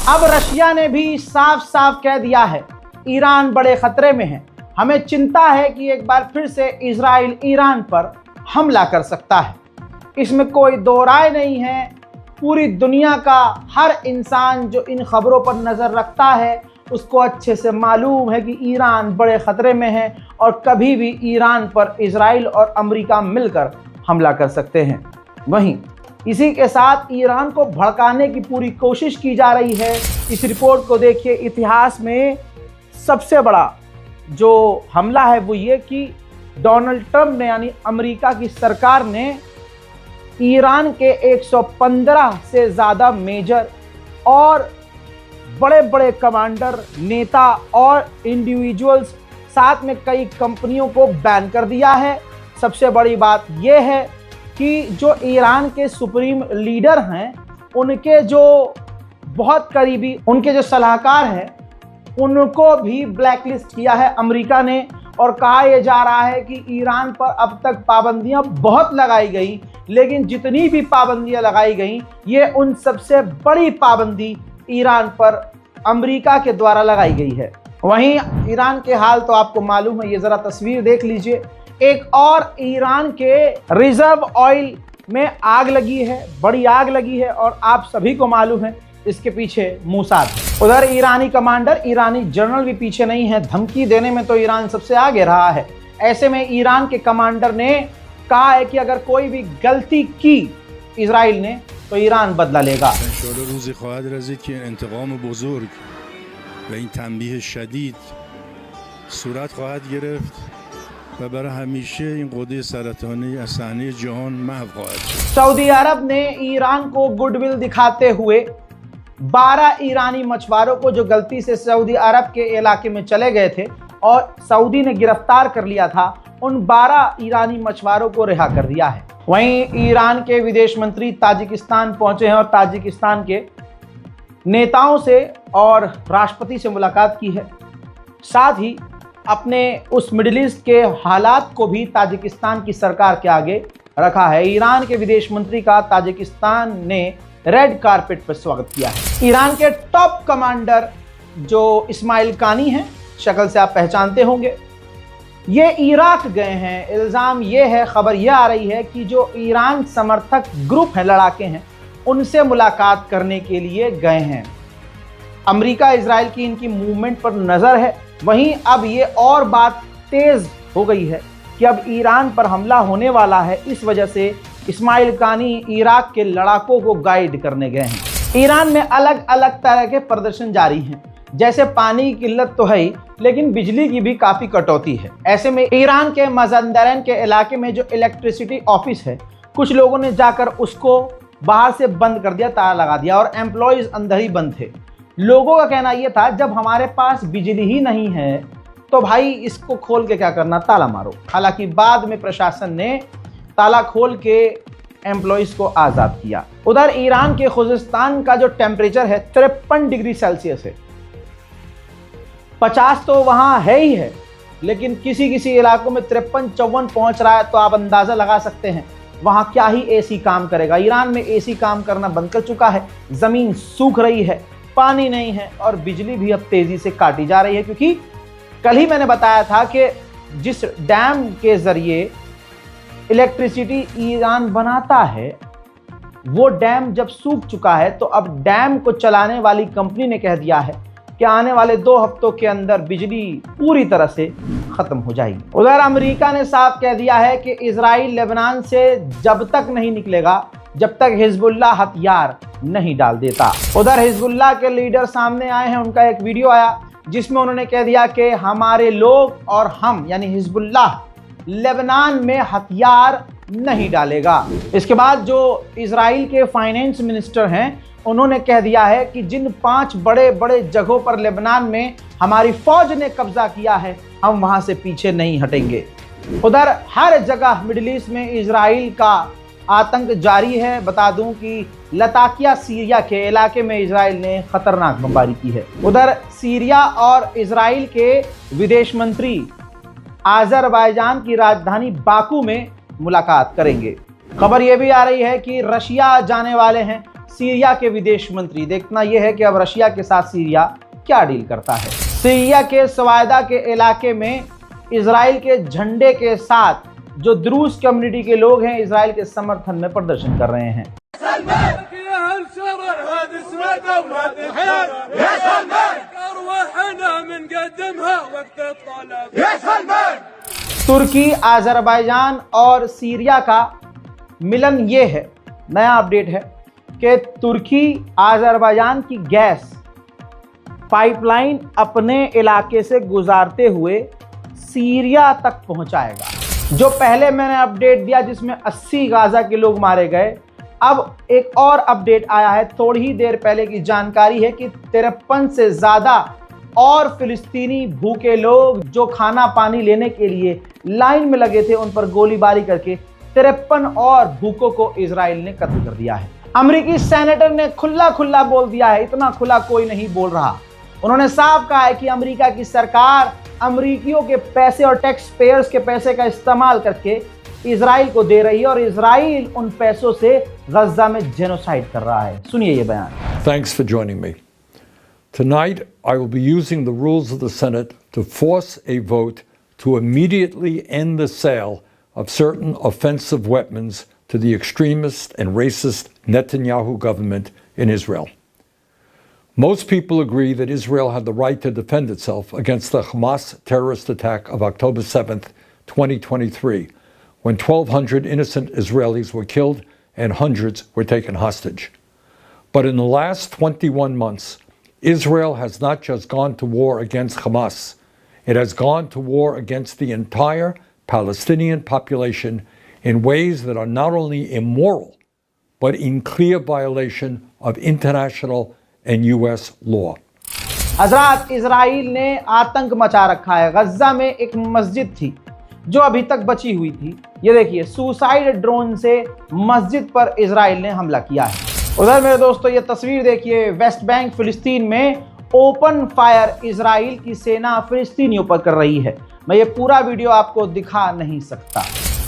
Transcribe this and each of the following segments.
अब रशिया ने भी साफ साफ कह दिया है ईरान बड़े खतरे में है। हमें चिंता है कि एक बार फिर से इजराइल ईरान पर हमला कर सकता है। इसमें कोई दो राय नहीं है। पूरी दुनिया का हर इंसान जो इन खबरों पर नज़र रखता है उसको अच्छे से मालूम है कि ईरान बड़े ख़तरे में है और कभी भी ईरान पर इजराइल और अमेरिका मिलकर हमला कर सकते हैं। वहीं इसी के साथ ईरान को भड़काने की पूरी कोशिश की जा रही है। इस रिपोर्ट को देखिए, इतिहास में सबसे बड़ा जो हमला है वो ये कि डोनाल्ड ट्रंप ने यानी अमेरिका की सरकार ने ईरान के 115 से ज़्यादा मेजर और बड़े बड़े कमांडर, नेता और इंडिविजुअल्स, साथ में कई कंपनियों को बैन कर दिया है। सबसे बड़ी बात यह है कि जो ईरान के सुप्रीम लीडर हैं उनके जो बहुत करीबी, उनके जो सलाहकार हैं उनको भी ब्लैकलिस्ट किया है अमेरिका ने। और कहा यह जा रहा है कि ईरान पर अब तक पाबंदियां बहुत लगाई गई, लेकिन जितनी भी पाबंदियां लगाई गई ये उन सबसे बड़ी पाबंदी ईरान पर अमेरिका के द्वारा लगाई गई है। वहीं ईरान के हाल तो आपको मालूम है, ये ज़रा तस्वीर देख लीजिए। एक और ईरान के रिजर्व ऑयल में आग लगी है, बड़ी आग लगी है और आप सभी को मालूम है इसके पीछे मोसाद। उधर ईरानी कमांडर, ईरानी जनरल भी पीछे नहीं है। धमकी देने में तो ईरान सबसे आगे रहा है। ऐसे में ईरान के कमांडर ने कहा है कि अगर कोई भी गलती की इजराइल ने तो ईरान बदला लेगा। सऊदी अरब ने ईरान को गुडविल दिखाते हुए 12 ईरानी मछुआरों को जो गलती से सऊदी अरब के इलाके में चले गए थे और सऊदी ने गिरफ्तार कर लिया था, उन 12 ईरानी मछुआरों को रिहा कर दिया है। वहीं ईरान के विदेश मंत्री ताजिकिस्तान पहुंचे हैं और ताजिकिस्तान के नेताओं से और राष्ट्रपति से मुलाकात की है। साथ ही अपने उस मिडिल ईस्ट के हालात को भी ताजिकिस्तान की सरकार के आगे रखा है। ईरान के विदेश मंत्री का ताजिकिस्तान ने रेड कारपेट पर स्वागत किया है। ईरान के टॉप कमांडर जो इस्माइल कानी हैं, शक्ल से आप पहचानते होंगे, ये इराक गए हैं। इल्ज़ाम ये है, खबर ये आ रही है कि जो ईरान समर्थक ग्रुप हैं, लड़ाके हैं, उनसे मुलाकात करने के लिए गए हैं। अमेरिका इजराइल की इनकी मूवमेंट पर नज़र है। वहीं अब ये और बात तेज़ हो गई है कि अब ईरान पर हमला होने वाला है। इस वजह से इस्माइल कानी इराक के लड़ाकों को गाइड करने गए हैं। ईरान में अलग अलग तरह के प्रदर्शन जारी हैं। जैसे पानी की किल्लत तो है ही, लेकिन बिजली की भी काफ़ी कटौती है। ऐसे में ईरान के मज़ंदरैन के इलाके में जो इलेक्ट्रिसिटी ऑफिस है, कुछ लोगों ने जाकर उसको बाहर से बंद कर दिया, ताला लगा दिया और एम्प्लॉयज़ अंदर ही बंद थे। लोगों का कहना यह था जब हमारे पास बिजली ही नहीं है तो भाई इसको खोल के क्या करना, ताला मारो। हालांकि बाद में प्रशासन ने ताला खोल के एम्प्लॉयज़ को आज़ाद किया। उधर ईरान के खुजिस्तान का जो टेम्परेचर है 53 डिग्री सेल्सियस है। 50 तो वहाँ है ही है, लेकिन किसी किसी इलाकों में 53-54 पहुँच रहा है। तो आप अंदाज़ा लगा सकते हैं वहाँ क्या ही एसी काम करेगा। ईरान में एसी काम करना बंद कर चुका है। ज़मीन सूख रही है, पानी नहीं है और बिजली भी अब तेज़ी से काटी जा रही है, क्योंकि कल ही मैंने बताया था कि जिस डैम के ज़रिए इलेक्ट्रिसिटी ईरान बनाता है वो डैम जब सूख चुका है, तो अब डैम को चलाने वाली कंपनी ने कह दिया है कि आने वाले 2 हफ्तों के अंदर बिजली पूरी तरह से ख़त्म हो जाएगी। उधर अमेरिका ने साफ कह दिया है कि इजराइल लेबनान से जब तक नहीं निकलेगा जब तक हिजबुल्लाह हथियार नहीं डाल देता। उधर हिजबुल्लाह के लीडर सामने आए हैं। उनका एक वीडियो आया जिसमें उन्होंने कह दिया कि हमारे लोग और हम यानी हिजबुल्लाह लेबनान में हथियार नहीं डालेगा। इसके बाद जो इजराइल के फाइनेंस मिनिस्टर हैं उन्होंने कह दिया है कि जिन 5 बड़े बड़े जगहों पर लेबनान में हमारी फौज ने कब्जा किया है, हम वहां से पीछे नहीं हटेंगे। उधर हर जगह मिडिल ईस्ट में इजराइल का आतंक जारी है। बता दूं कि लताकिया सीरिया के इलाके में इजराइल ने खतरनाक बमबारी की है। उधर सीरिया और इजराइल के विदेश मंत्री आज़रबाईजान की राजधानी बाकू में मुलाकात करेंगे। खबर यह भी आ रही है कि रशिया जाने वाले हैं सीरिया के विदेश मंत्री। देखना यह है कि अब रशिया के साथ सीरिया क्या डील करता है। सीरिया के सवायदा के इलाके में इजराइल के झंडे के साथ जो द्रूज कम्युनिटी के लोग हैं इजराइल के समर्थन में प्रदर्शन कर रहे हैं। तुर्की, अजरबैजान और सीरिया का मिलन ये है, नया अपडेट है कि तुर्की अजरबैजान की गैस पाइपलाइन अपने इलाके से गुजारते हुए सीरिया तक पहुंचाएगा। जो पहले मैंने अपडेट दिया जिसमें 80 गाजा के लोग मारे गए, अब एक और अपडेट आया है थोड़ी ही देर पहले की जानकारी है कि 53 से ज़्यादा और फिलिस्तीनी भूखे लोग जो खाना पानी लेने के लिए लाइन में लगे थे उन पर गोलीबारी करके 53 और भूखों को इजराइल ने कत्ल कर दिया है। अमेरिकी सेनेटर ने खुला खुला बोल दिया है, इतना खुला कोई नहीं बोल रहा। उन्होंने साफ कहा है कि अमेरिका की सरकार अमेरिकियों के पैसे और टैक्स पेयर्स के पैसे का इस्तेमाल करके इजराइल को दे रही है और इजराइल उन पैसों से गजा में जेनोसाइड कर रहा है। सुनिए ये बयान। Thanks for joining me. Tonight, I will be using the rules of the Senate to force a vote to immediately end the sale of certain offensive weapons to the extremist and racist Netanyahu government in Israel. Most people agree that Israel had the right to defend itself against the Hamas terrorist attack of October 7th, 2023, when 1,200 innocent Israelis were killed and hundreds were taken hostage. But in the last 21 months, Israel has not just gone to war against Hamas, it has gone to war against the entire Palestinian population in ways that are not only immoral, but in clear violation of international and US law. हजरात, Israel ने आतंक मचा रखा है। गजा में एक मस्जिद थी जो अभी तक बची हुई थी। ये देखिए, सुसाइड ड्रोन से मस्जिद पर इजराइल ने हमला किया है। उधर मेरे दोस्तों ये तस्वीर देखिए, वेस्ट बैंक फिलिस्तीन में ओपन फायर इजराइल की सेना फिलिस्तीनियों पर कर रही है। मैं ये पूरा वीडियो आपको दिखा नहीं सकता।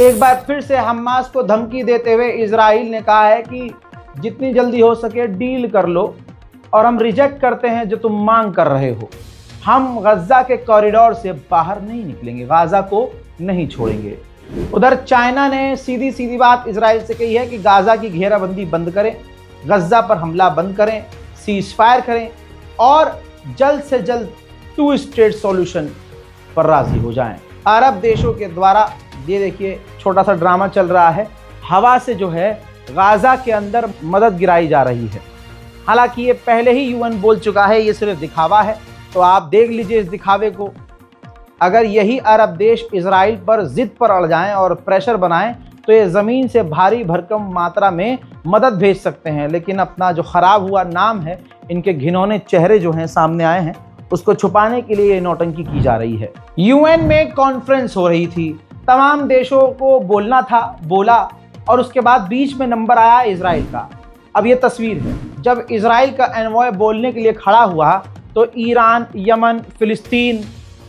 एक बार फिर से हमास को धमकी देते हुए इजराइल ने कहा है कि जितनी जल्दी हो सके डील कर लो और हम रिजेक्ट करते हैं जो तुम मांग कर रहे हो। हम गजा के कॉरिडोर से बाहर नहीं निकलेंगे, गाजा को नहीं छोड़ेंगे। उधर चाइना ने सीधी सीधी बात इजराइल से कही है कि गाजा की घेराबंदी बंद करें, गजा पर हमला बंद करें, सीज फायर करें और जल्द से जल्द 2 स्टेट सॉल्यूशन पर राजी हो जाएं। अरब देशों के द्वारा ये देखिए छोटा सा ड्रामा चल रहा है। हवा से जो है गाजा के अंदर मदद गिराई जा रही है। हालांकि ये पहले ही यूएन बोल चुका है, ये सिर्फ दिखावा है। तो आप देख लीजिए इस दिखावे को। अगर यही अरब देश इजराइल पर जिद पर अड़ जाएं और प्रेशर बनाएं तो ये ज़मीन से भारी भरकम मात्रा में मदद भेज सकते हैं। लेकिन अपना जो ख़राब हुआ नाम है, इनके घिनौने चेहरे जो हैं सामने आए हैं, उसको छुपाने के लिए ये नौटंकी की जा रही है। यूएन में कॉन्फ्रेंस हो रही थी, तमाम देशों को बोलना था, बोला और उसके बाद बीच में नंबर आया इजराइल का। अब ये तस्वीर है, जब इजराइल का एनवॉय बोलने के लिए खड़ा हुआ तो ईरान, यमन, फिलिस्तीन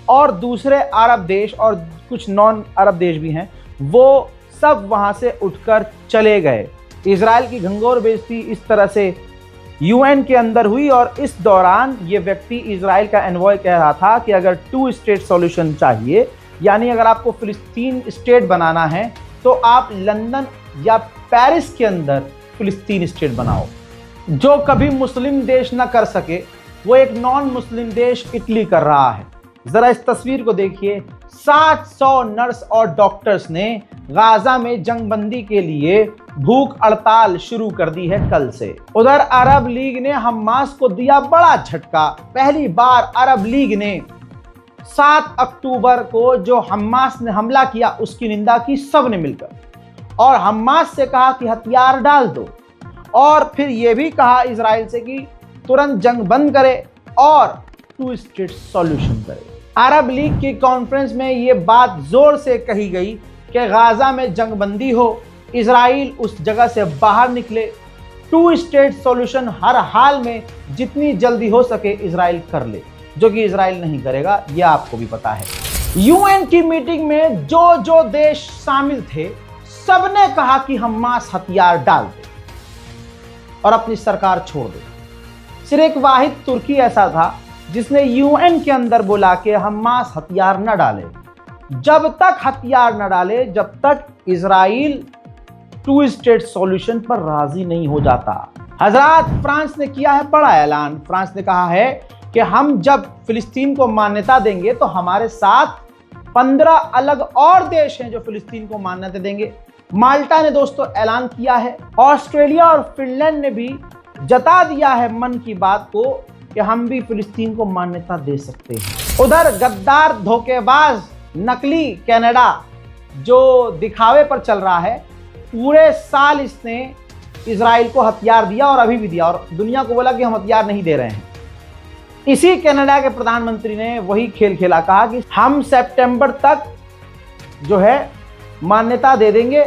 और दूसरे अरब देश और कुछ नॉन अरब देश भी हैं, वो सब वहां से उठकर चले गए। इजराइल की घंघोर बेइज्जती इस तरह से यूएन के अंदर हुई और इस दौरान ये व्यक्ति इजराइल का एनवॉय कह रहा था कि अगर 2 स्टेट सॉल्यूशन चाहिए, यानी अगर आपको फिलिस्तीन स्टेट बनाना है तो आप लंदन या पेरिस के अंदर फिलिस्तीन स्टेट बनाओ। जो कभी मुस्लिम देश न कर सके वो एक नॉन मुस्लिम देश इटली कर रहा है। जरा इस तस्वीर को देखिए। 700 नर्स और डॉक्टर्स ने गाजा में जंगबंदी के लिए भूख हड़ताल शुरू कर दी है कल से। उधर अरब लीग ने हमास को दिया बड़ा झटका। पहली बार अरब लीग ने 7 अक्टूबर को जो हमास ने हमला किया उसकी निंदा की सबने मिलकर और हमास से कहा कि हथियार डाल दो और फिर यह भी कहा इजराइल से कि तुरंत जंग बंद करे और 2 स्टेट सॉल्यूशन करे। अरब लीग की कॉन्फ्रेंस में ये बात जोर से कही गई कि गाजा में जंगबंदी हो, इजराइल उस जगह से बाहर निकले, 2 स्टेट सॉल्यूशन हर हाल में जितनी जल्दी हो सके इजराइल कर ले, जो कि इजराइल नहीं करेगा, यह आपको भी पता है। यूएन की मीटिंग में जो देश शामिल थे सबने कहा कि हमास हथियार डाल दे। और अपनी सरकार छोड़ दे। सिर्फ एक वाहिद तुर्की ऐसा था जिसने यूएन के अंदर बुला के हमास हथियार न डाले, जब तक हथियार न डाले, जब तक इजराइल 2 स्टेट सॉल्यूशन पर राजी नहीं हो जाता। हजरात, फ्रांस ने किया है बड़ा ऐलान। फ्रांस ने कहा है कि हम जब फिलिस्तीन को मान्यता देंगे तो हमारे साथ 15 अलग और देश हैं जो फिलिस्तीन को मान्यता देंगे। माल्टा ने दोस्तों ऐलान किया है। ऑस्ट्रेलिया और फिनलैंड ने भी जता दिया है मन की बात को कि हम भी फिलिस्तीन को मान्यता दे सकते हैं। उधर गद्दार, धोखेबाज, नकली कनाडा जो दिखावे पर चल रहा है, पूरे साल इसने इजराइल को हथियार दिया और अभी भी दिया और दुनिया को बोला कि हम हथियार नहीं दे रहे हैं। इसी कनाडा के प्रधानमंत्री ने वही खेल खेला, कहा कि हम सितंबर तक जो है मान्यता दे देंगे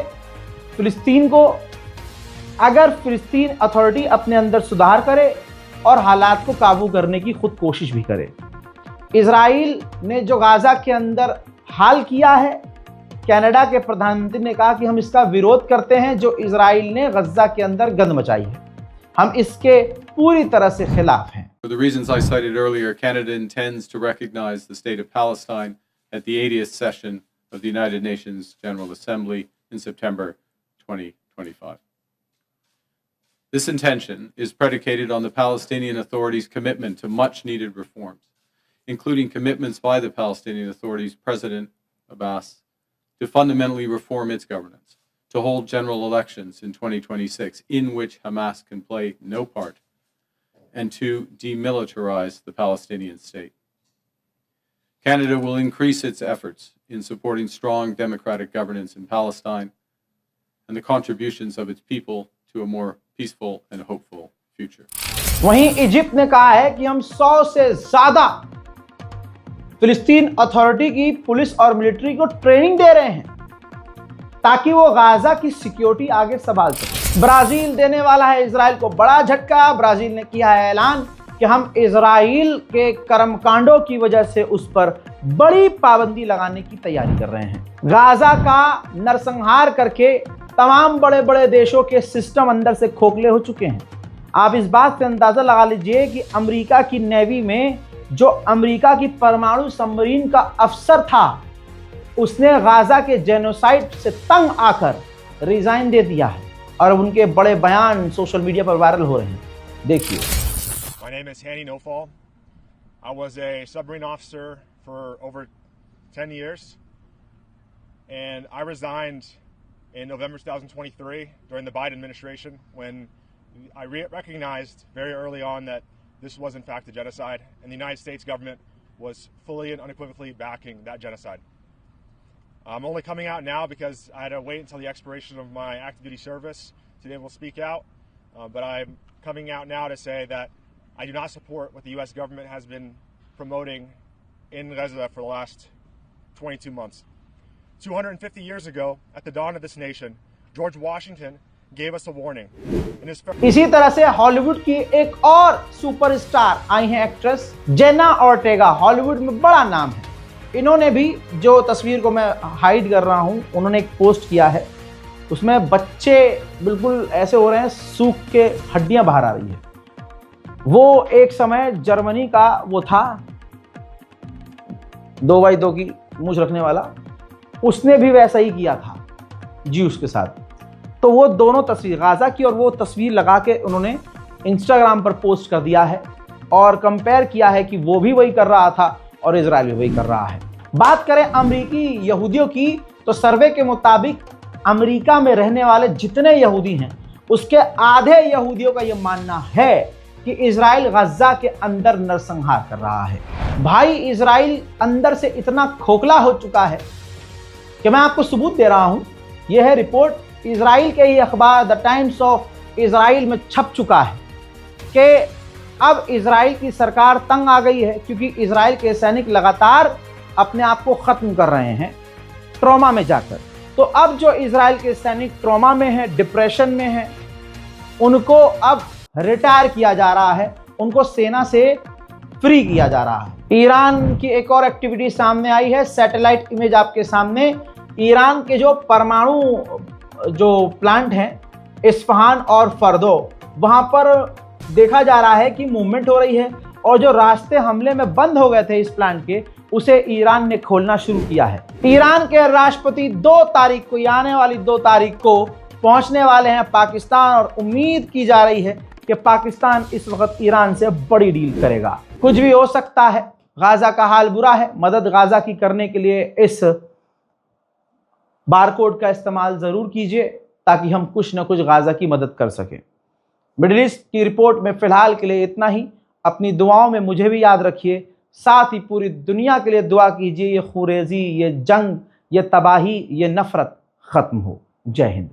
फिलिस्तीन को, अगर फिलिस्तीन अथॉरिटी अपने अंदर सुधार करे और हालात को काबू करने की खुद कोशिश भी करे। इजराइल ने जो गाजा के अंदर हाल किया है, कनाडा के प्रधानमंत्री ने कहा कि हम इसका विरोध करते हैं जो इजराइल ने गजा के अंदर गंद मचाई है, हम इसके पूरी तरह से खिलाफ हैं। For the reasons I cited earlier, Canada intends to recognize the state of Palestine at the 80th session of the United Nations General Assembly in September 2025. This intention is predicated on the Palestinian Authority's commitment to much-needed reforms, including commitments by the Palestinian Authority's President Abbas to fundamentally reform its governance, to hold general elections in 2026 in which Hamas can play no part, and to demilitarize the Palestinian state. Canada will increase its efforts in supporting strong democratic governance in Palestine and the contributions of its people to a more peaceful and hopeful future. वहीं Egypt ने कहा है कि हम 100 से ज्यादा फिलिस्तीन authority की पुलिस और मिलिट्री को ट्रेनिंग दे रहे हैं ताकि वो गाजा की सिक्योरिटी आगे संभाल सके। ब्राजील देने वाला है इजराइल को बड़ा झटका। ब्राजील ने किया है ऐलान कि हम इजराइल के कर्मकांडों की वजह से उस पर बड़ी पाबंदी लगाने की तैयारी कर रहे हैं। गाजा का नरसंहार करके तमाम बड़े बड़े देशों के सिस्टम अंदर से खोखले हो चुके हैं। आप इस बात से अंदाजा लगा लीजिए कि अमेरिका की नेवी में जो अमेरिका की परमाणु सबमरीन का अफसर था, उसने गाजा के जेनोसाइड से तंग आकर रिजाइन दे दिया है और उनके बड़े बयान सोशल मीडिया पर वायरल हो रहे हैं। देखिए। My name is Hanny Nofal. I was a submarine officer for over 10 years, and I resigned in November 2023 during the Biden administration when I recognized very early on that this was in fact a genocide, and the United States government was fully and unequivocally backing that genocide. I'm only coming out now because I had to wait until the expiration of my active duty service to be able to speak out, but I'm coming out now to say that I do not support what the U.S. government has been promoting in Gaza for the last 22 months. 250 years ago, at the dawn of this nation, George Washington gave us a warning. इसी तरह से Hollywood की एक और superstar आई हैं, actress Jenna Ortega. Hollywood में बड़ा नाम है। इन्होंने भी, जो तस्वीर को मैं हाइड कर रहा हूं, उन्होंने एक पोस्ट किया है। उसमें बच्चे बिल्कुल ऐसे हो रहे हैं, सूख के हड्डियां बाहर आ रही है। वो एक समय जर्मनी का वो था 2x2 की मूंछ रखने वाला, उसने भी वैसा ही किया था ज्यूस के साथ। तो वो दोनों तस्वीर, गाजा की और वो तस्वीर लगा के उन्होंने इंस्टाग्राम पर पोस्ट कर दिया है और कंपेयर किया है कि वो भी वही कर रहा था और इजराइल भी वही कर रहा है। बात करें अमेरिकी यहूदियों की, तो सर्वे के मुताबिक अमेरिका में रहने वाले जितने यहूदी हैं उसके आधे यहूदियों का यह मानना है कि इजराइल गजा के अंदर नरसंहार कर रहा है। भाई, इजराइल अंदर से इतना खोखला हो चुका है कि मैं आपको सबूत दे रहा हूं। यह है रिपोर्ट, इजराइल के ही अखबार द टाइम्स ऑफ इजराइल में छप चुका है कि अब इजराइल की सरकार तंग आ गई है क्योंकि इजराइल के सैनिक लगातार अपने आप को खत्म कर रहे हैं ट्रॉमा में जाकर। तो अब जो इजराइल के सैनिक ट्रॉमा में हैं, डिप्रेशन में हैं, उनको अब रिटायर किया जा रहा है, उनको सेना से फ्री किया जा रहा है। ईरान की एक और एक्टिविटी सामने आई है, सैटेलाइट इमेज आपके सामने। ईरान के जो परमाणु जो प्लांट हैं, इस्फहान और फर्दो, वहां पर देखा जा रहा है कि मूवमेंट हो रही है और जो रास्ते हमले में बंद हो गए थे इस प्लांट के, उसे ईरान ने खोलना शुरू किया है। ईरान के राष्ट्रपति 2 तारीख को, आने वाली 2 तारीख को पहुंचने वाले हैं पाकिस्तान और उम्मीद की जा रही है कि पाकिस्तान इस वक्त ईरान से बड़ी डील करेगा। कुछ भी हो सकता है, गाजा का हाल बुरा है। मदद गाजा की करने के लिए इस बारकोड का इस्तेमाल जरूर कीजिए ताकि हम कुछ न कुछ गाजा की मदद कर सकें। मिडिल ईस्ट की रिपोर्ट में फिलहाल के लिए इतना ही। अपनी दुआओं में मुझे भी याद रखिए, साथ ही पूरी दुनिया के लिए दुआ कीजिए ये खुरेजी, ये जंग, ये तबाही, ये नफरत खत्म हो। जय हिंद।